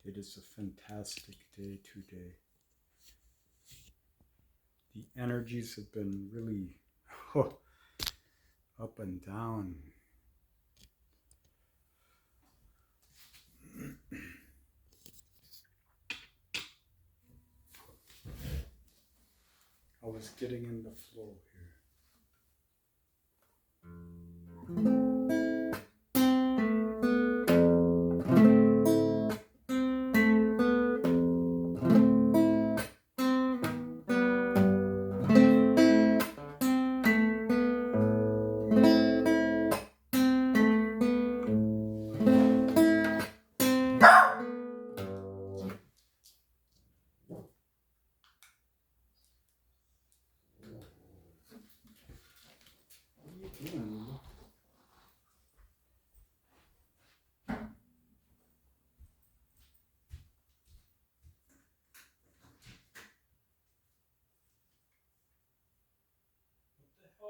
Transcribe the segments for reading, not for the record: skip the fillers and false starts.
It is a fantastic day today. The energies have been really up and down. I was getting in the flow here.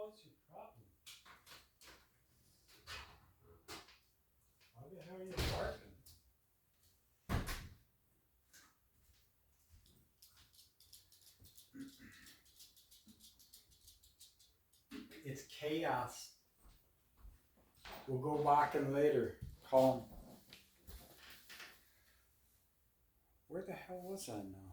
What's your problem? Why the hell are you barking? It's chaos. We'll go barking later. Calm. Where the hell was I now?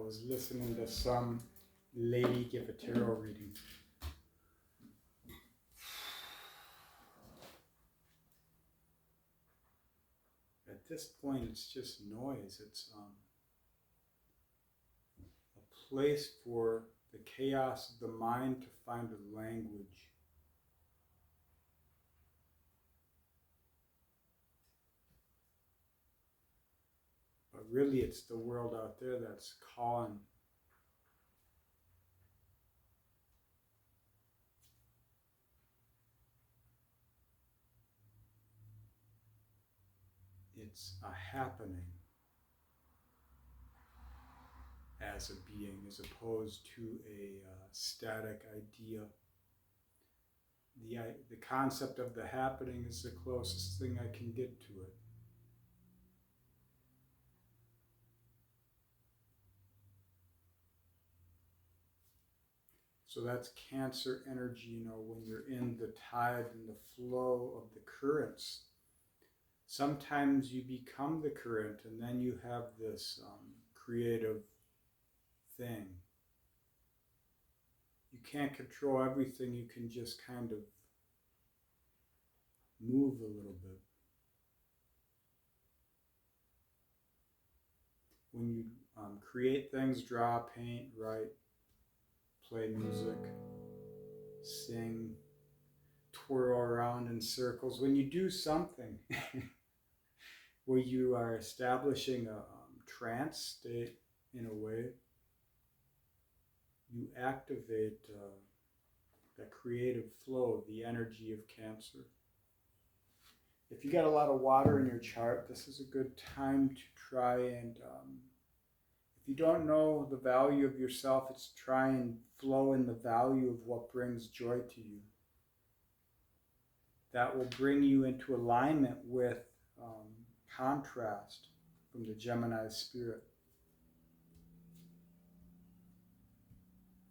was listening to some lady give a tarot reading. At this point, it's just noise. It's a place for the chaos of the mind to find a language. But really, it's the world out there that's calling. It's a happening as a being, as opposed to a static idea. The concept of the happening is the closest thing I can get to it. So that's Cancer energy, when you're in the tide and the flow of the currents. Sometimes you become the current, and then you have this creative thing. You can't control everything, you can just kind of move a little bit. When you create things, draw, paint, write, play music, sing, twirl around in circles, when you do something where you are establishing a trance state in a way, you activate that creative flow, the energy of Cancer. If you got a lot of water in your chart, this is a good time to try and, if you don't know the value of yourself, it's try and flow in the value of what brings joy to you. That will bring you into alignment with contrast from the Gemini spirit.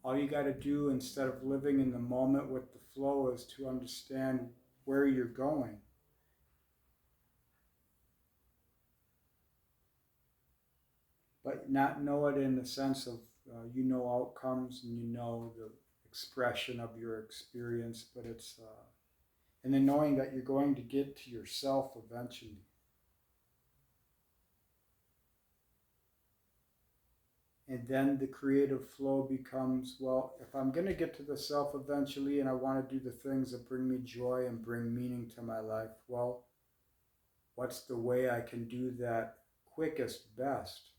All you got to do, instead of living in the moment with the flow, is to understand where you're going. But not know it in the sense of outcomes and the expression of your experience, but it's and then knowing that you're going to get to yourself eventually. And then the creative flow becomes, well, if I'm going to get to the self eventually and I want to do the things that bring me joy and bring meaning to my life, well, what's the way I can do that quickest, best?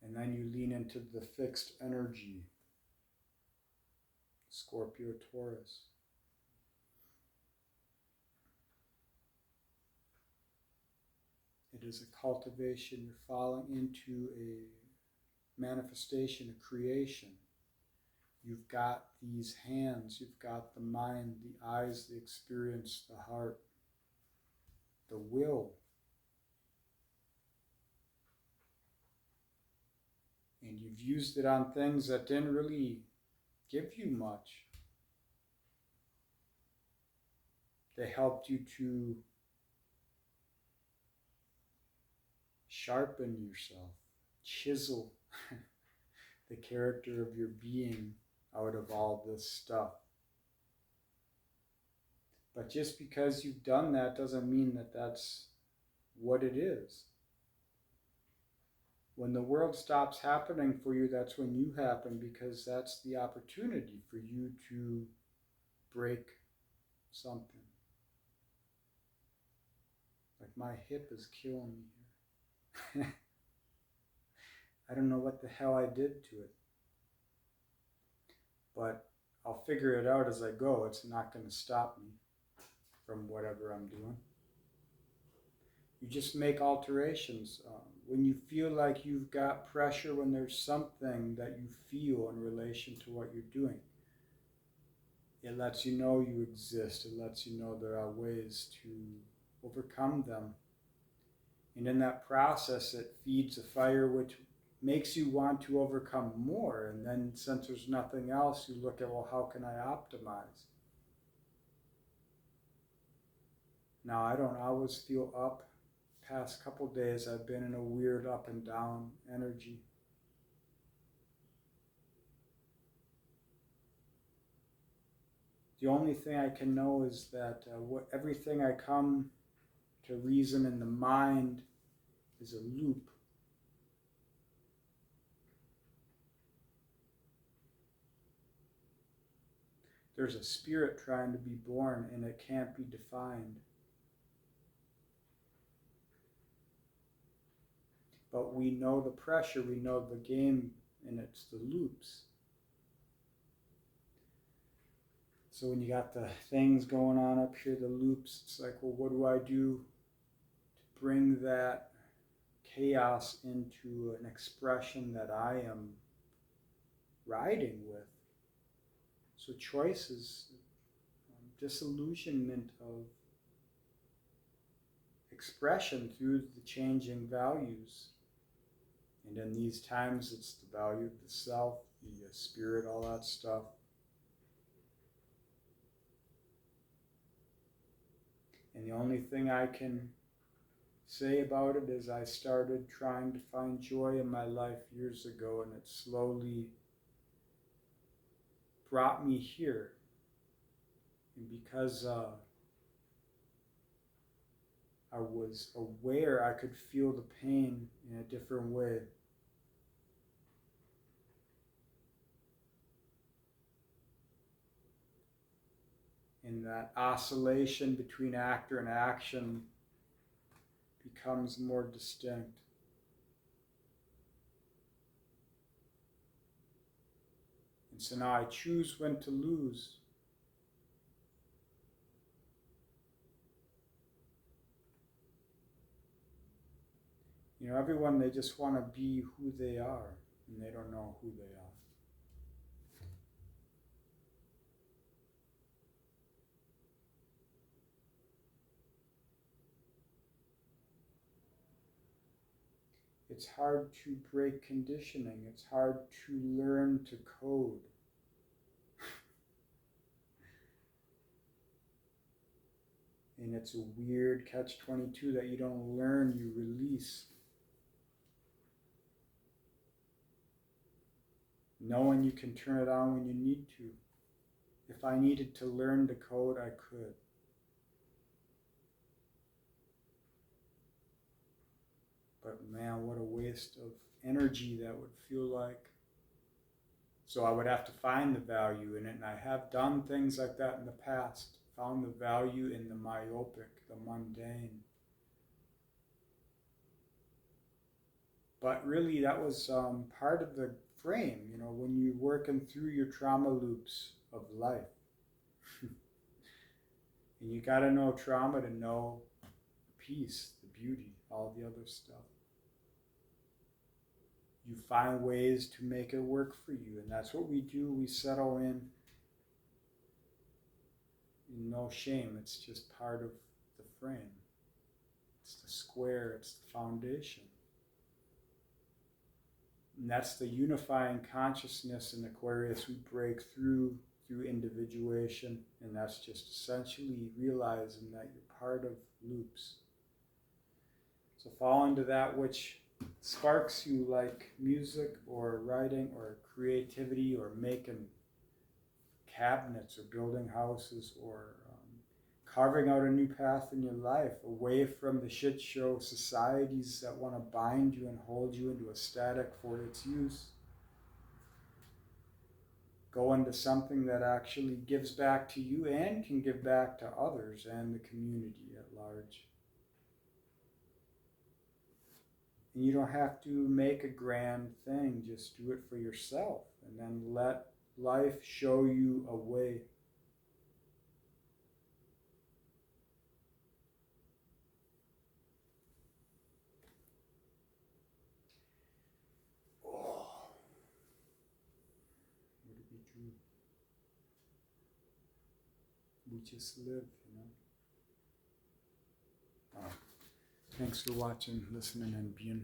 And then you lean into the fixed energy, Scorpio, Taurus. It is a cultivation. You're falling into a manifestation, a creation. You've got these hands, you've got the mind, the eyes, the experience, the heart, the will. And you've used it on things that didn't really give you much. They helped you to sharpen yourself, chisel the character of your being out of all this stuff. But just because you've done that doesn't mean that that's what it is. When the world stops happening for you, that's when you happen, because that's the opportunity for you to break something. Like my hip is killing me here. I don't know what the hell I did to it. But I'll figure it out as I go. It's not going to stop me from whatever I'm doing. You just make alterations. When you feel like you've got pressure, when there's something that you feel in relation to what you're doing, it lets you know you exist. It lets you know there are ways to overcome them. And in that process, it feeds a fire which makes you want to overcome more. And then since there's nothing else, you look at, well, how can I optimize? Now, I don't always feel up past couple days I've been in a weird up and down energy. The only thing I can know is that everything I come to reason in the mind is a loop. There's a spirit trying to be born and it can't be defined. But we know the pressure, we know the game, and it's the loops. So when you got the things going on up here, the loops, it's like, well, what do I do to bring that chaos into an expression that I am riding with? So choices, disillusionment of expression through the changing values. And in these times, it's the value of the self, the spirit, all that stuff. And the only thing I can say about it is I started trying to find joy in my life years ago, and it slowly brought me here. And because I was aware, I could feel the pain in a different way. And that oscillation between actor and action becomes more distinct. And so now I choose when to lose. You know, everyone, they just want to be who they are, and they don't know who they are. It's hard to break conditioning. It's hard to learn to code. And it's a weird catch-22 that you don't learn, you release. Knowing you can turn it on when you need to. If I needed to learn to code, I could. But man, what a waste of energy that would feel like. So I would have to find the value in it, and I have done things like that in the past. Found the value in the myopic, the mundane. But really that was part of the frame, you know, when you're working through your trauma loops of life. And you got to know trauma to know peace, the beauty, all the other stuff. You find ways to make it work for you, and that's what we do. We settle in no shame. It's just part of the frame. It's the square, it's the foundation. And that's the unifying consciousness in Aquarius. We break through individuation, and that's just essentially realizing that you're part of loops. So fall into that which sparks you, like music or writing or creativity or making cabinets or building houses or carving out a new path in your life away from the shit show societies that want to bind you and hold you into a static for its use. Go into something that actually gives back to you and can give back to others and the community at large. And you don't have to make a grand thing, just do it for yourself and then let life show you a way. We just live, you know. Thanks for watching, listening, and being.